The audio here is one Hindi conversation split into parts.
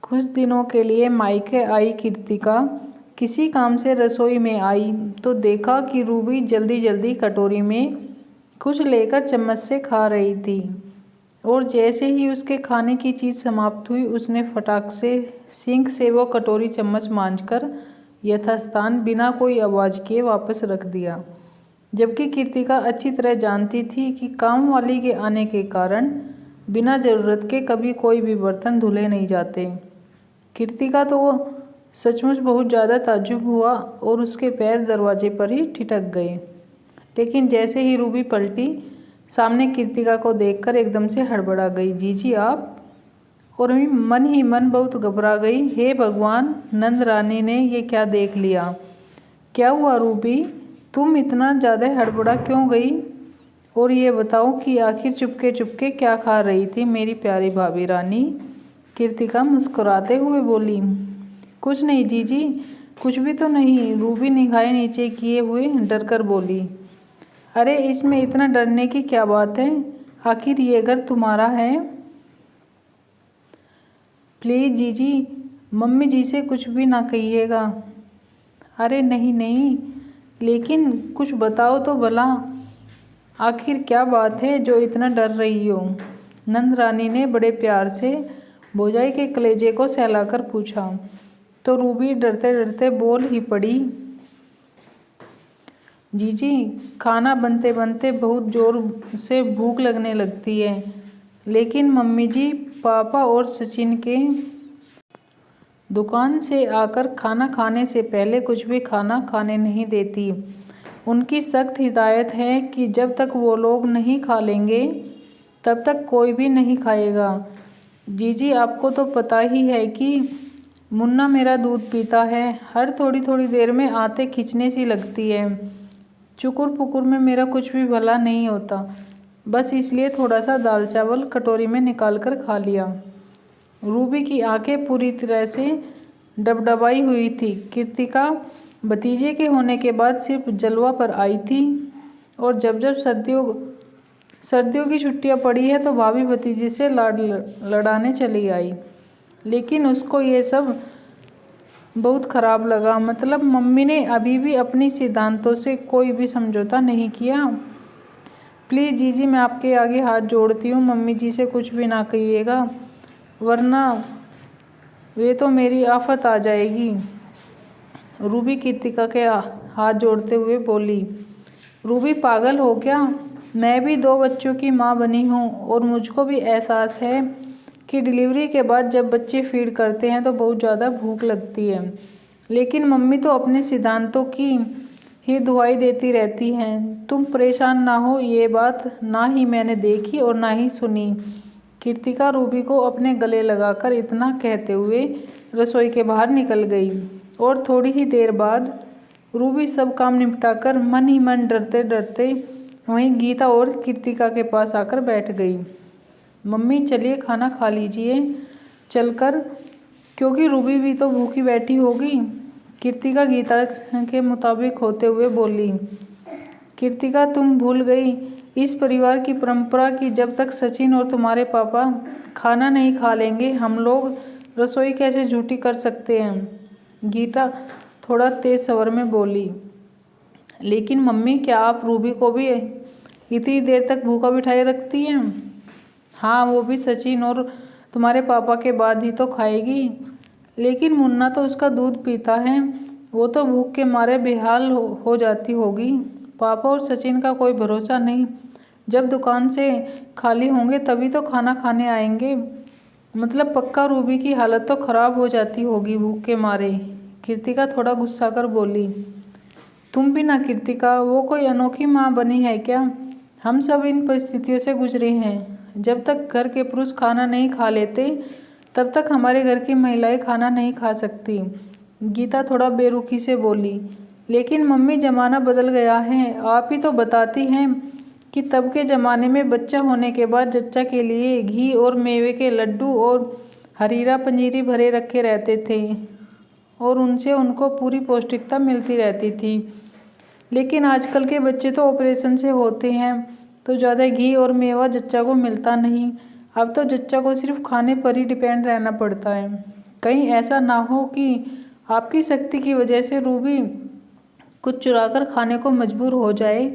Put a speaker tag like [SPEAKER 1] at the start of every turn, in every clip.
[SPEAKER 1] कुछ दिनों के लिए मायके आई कृतिका किसी काम से रसोई में आई तो देखा कि रूबी जल्दी जल्दी कटोरी में कुछ लेकर चम्मच से खा रही थी। और जैसे ही उसके खाने की चीज़ समाप्त हुई उसने फटाक से सिंक से वो कटोरी चम्मच मांजकर यथास्थान बिना कोई आवाज़ किए वापस रख दिया। जबकि कृतिका अच्छी तरह जानती थी कि काम वाली के आने के कारण बिना ज़रूरत के कभी कोई भी बर्तन धुले नहीं जाते। कृतिका तो वो सचमुच बहुत ज़्यादा ताज्जुब हुआ और उसके पैर दरवाजे पर ही ठिठक गए। लेकिन जैसे ही रूबी पलटी सामने कृतिका को देखकर एकदम से हड़बड़ा गई। जीजी आप? और मन ही मन बहुत घबरा गई। हे भगवान, नंद रानी ने ये क्या देख लिया? क्या हुआ रूबी, तुम इतना ज़्यादा हड़बड़ा क्यों गई? और ये बताओ कि आखिर चुपके चुपके क्या खा रही थी मेरी प्यारी भाभी रानी? कृतिका मुस्कुराते हुए बोली। कुछ नहीं जीजी, कुछ भी तो नहीं, रूबी निगाहें नीचे किए हुए डरकर बोली। अरे इसमें इतना डरने की क्या बात है, आखिर ये घर तुम्हारा है। प्लीज़ जीजी, मम्मी जी से कुछ भी ना कहिएगा। अरे नहीं नहीं, लेकिन कुछ बताओ तो भला, आखिर क्या बात है जो इतना डर रही हो? नंद रानी ने बड़े प्यार से भौजाई के कलेजे को सहलाकर पूछा। तो रूबी डरते डरते बोल ही पड़ी। जीजी, खाना बनते बनते बहुत ज़ोर से भूख लगने लगती है, लेकिन मम्मी जी पापा और सचिन के दुकान से आकर खाना खाने से पहले कुछ भी खाना खाने नहीं देती। उनकी सख्त हिदायत है कि जब तक वो लोग नहीं खा लेंगे तब तक कोई भी नहीं खाएगा। जीजी आपको तो पता ही है कि मुन्ना मेरा दूध पीता है, हर थोड़ी थोड़ी देर में आते खींचने सी लगती है। चुकुर पुकुर में मेरा कुछ भी भला नहीं होता, बस इसलिए थोड़ा सा दाल चावल कटोरी में निकाल कर खा लिया। रूबी की आंखें पूरी तरह से डबडबाई हुई थी। कृतिका भतीजे के होने के बाद सिर्फ जलवा पर आई थी, और जब जब सर्दियों की छुट्टियां पड़ी है तो भाभी भतीजे से लाड लड़ाने चली आई। लेकिन उसको ये सब बहुत ख़राब लगा। मतलब मम्मी ने अभी भी अपनी सिद्धांतों से कोई भी समझौता नहीं किया। प्लीज़ जीजी, मैं आपके आगे हाथ जोड़ती हूँ, मम्मी जी से कुछ भी ना कहिएगा, वरना वे तो मेरी आफत आ जाएगी। रूबी कृतिका के हाथ जोड़ते हुए बोली। रूबी पागल हो क्या? मैं भी 2 बच्चों की माँ बनी हूँ और मुझको भी एहसास है कि डिलीवरी के बाद जब बच्चे फीड करते हैं तो बहुत ज़्यादा भूख लगती है। लेकिन मम्मी तो अपने सिद्धांतों की ही दुहाई देती रहती हैं। तुम परेशान ना हो, ये बात ना ही मैंने देखी और ना ही सुनी। कृतिका रूबी को अपने गले लगाकर इतना कहते हुए रसोई के बाहर निकल गई। और थोड़ी ही देर बाद रूबी सब काम निपटाकर मन ही मन डरते डरते वहीं गीता और कृतिका के पास आकर बैठ गई। मम्मी चलिए खाना खा लीजिए चलकर, क्योंकि रूबी भी तो भूखी बैठी होगी। कृतिका गीता के मुताबिक होते हुए बोली। कृतिका तुम भूल गई इस परिवार की परंपरा कि जब तक सचिन और तुम्हारे पापा खाना नहीं खा लेंगे हम लोग रसोई कैसे झूठी कर सकते हैं। गीता थोड़ा तेज स्वर में बोली। लेकिन मम्मी, क्या आप रूबी को भी इतनी देर तक भूखा बिठाए रखती हैं? हाँ, वो भी सचिन और तुम्हारे पापा के बाद ही तो खाएगी। लेकिन मुन्ना तो उसका दूध पीता है, वो तो भूख के मारे बेहाल हो जाती होगी। पापा और सचिन का कोई भरोसा नहीं, जब दुकान से खाली होंगे तभी तो खाना खाने आएंगे। मतलब पक्का रूबी की हालत तो ख़राब हो जाती होगी भूख के मारे। कृतिका थोड़ा गुस्सा कर बोली। तुम भी ना कृतिका, वो कोई अनोखी माँ बनी है क्या? हम सब इन परिस्थितियों से गुजरे हैं। जब तक घर के पुरुष खाना नहीं खा लेते तब तक हमारे घर की महिलाएं खाना नहीं खा सकती। गीता थोड़ा बेरुखी से बोली। लेकिन मम्मी, ज़माना बदल गया है, आप ही तो बताती हैं कि तब के ज़माने में बच्चा होने के बाद जच्चा के लिए घी और मेवे के लड्डू और हरीरा पंजीरी भरे रखे रहते थे और उनसे उनको पूरी पौष्टिकता मिलती रहती थी। लेकिन आजकल के बच्चे तो ऑपरेशन से होते हैं तो ज़्यादा घी और मेवा जच्चा को मिलता नहीं। अब तो जच्चा को सिर्फ खाने पर ही डिपेंड रहना पड़ता है। कहीं ऐसा ना हो कि आपकी शक्ति की वजह से रूबी कुछ चुराकर खाने को मजबूर हो जाए,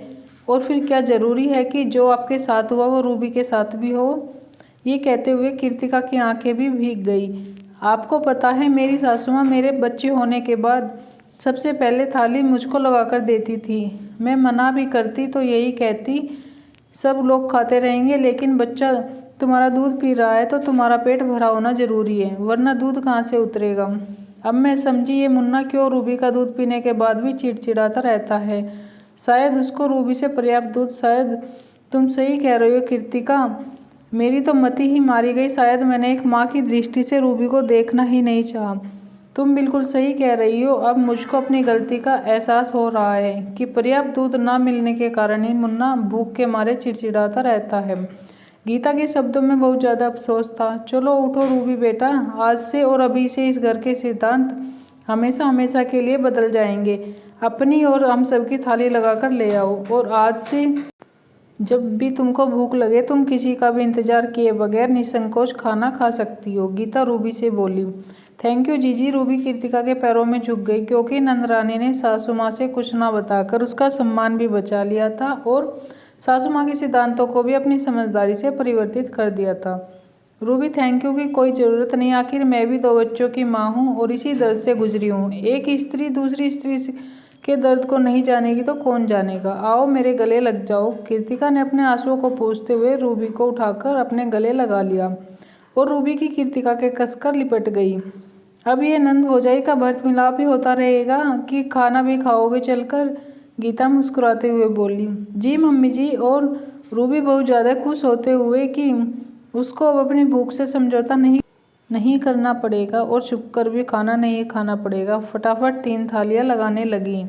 [SPEAKER 1] और फिर क्या ज़रूरी है कि जो आपके साथ हुआ वो रूबी के साथ भी हो। ये कहते हुए कृतिका की आंखें भी भीग गई। आपको पता है मेरी सासू माँ मेरे बच्चे होने के बाद सबसे पहले थाली मुझको लगाकर देती थी। मैं मना भी करती तो यही कहती सब लोग खाते रहेंगे, लेकिन बच्चा तुम्हारा दूध पी रहा है तो तुम्हारा पेट भरा होना ज़रूरी है, वरना दूध कहाँ से उतरेगा। अब मैं समझी ये मुन्ना क्यों रूबी का दूध पीने के बाद भी चिड़चिड़ाता रहता है। शायद उसको रूबी से पर्याप्त दूध। शायद तुम सही कह रही हो कृतिका, मेरी तो मति ही मारी गई। शायद मैंने एक माँ की दृष्टि से रूबी को देखना ही नहीं चाहा। तुम बिल्कुल सही कह रही हो। अब मुझको अपनी गलती का एहसास हो रहा है कि पर्याप्त दूध ना मिलने के कारण ही मुन्ना भूख के मारे चिड़चिड़ाता रहता है। गीता के शब्दों में बहुत ज़्यादा अफसोस था। चलो उठो रूबी बेटा, आज से और अभी से इस घर के सिद्धांत हमेशा हमेशा के लिए बदल जाएंगे। अपनी और हम सबकी थाली लगाकर ले आओ, और आज से जब भी तुमको भूख लगे तुम किसी का भी इंतजार किए बगैर निसंकोच खाना खा सकती हो। गीता रूबी से बोली। थैंक यू जीजी। रूबी कृतिका के पैरों में झुक गई, क्योंकि नंदरानी ने सासू माँ से कुछ ना बताकर उसका सम्मान भी बचा लिया था और सासू माँ के सिद्धांतों को भी अपनी समझदारी से परिवर्तित कर दिया था। रूबी थैंक यू की कोई ज़रूरत नहीं, आखिर मैं भी 2 बच्चों की माँ हूँ और इसी दर्द से गुजरी हूँ। एक स्त्री दूसरी स्त्री के दर्द को नहीं जानेगी तो कौन जानेगा। आओ मेरे गले लग जाओ। कृतिका ने अपने आंसुओं को पोंछते हुए रूबी को उठाकर अपने गले लगा लिया और रूबी की कृतिका के कसकर लिपट गई। अब ये नंद भौजाई का भर्त मिलाप ही होता रहेगा कि खाना भी खाओगे चलकर? गीता मुस्कुराते हुए बोली। जी मम्मी जी। और रूबी बहुत ज़्यादा खुश होते हुए कि उसको अब अपनी भूख से समझौता नहीं करना पड़ेगा और छुपकर भी खाना नहीं खाना पड़ेगा, फटाफट 3 थालियाँ लगाने लगी।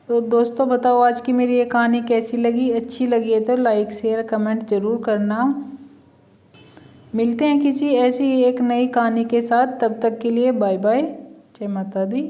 [SPEAKER 1] तो दोस्तों बताओ आज की मेरी ये कहानी कैसी लगी? अच्छी लगी है तो लाइक शेयर कमेंट ज़रूर करना। मिलते हैं किसी ऐसी एक नई कहानी के साथ, तब तक के लिए बाय बाय। जय माता दी।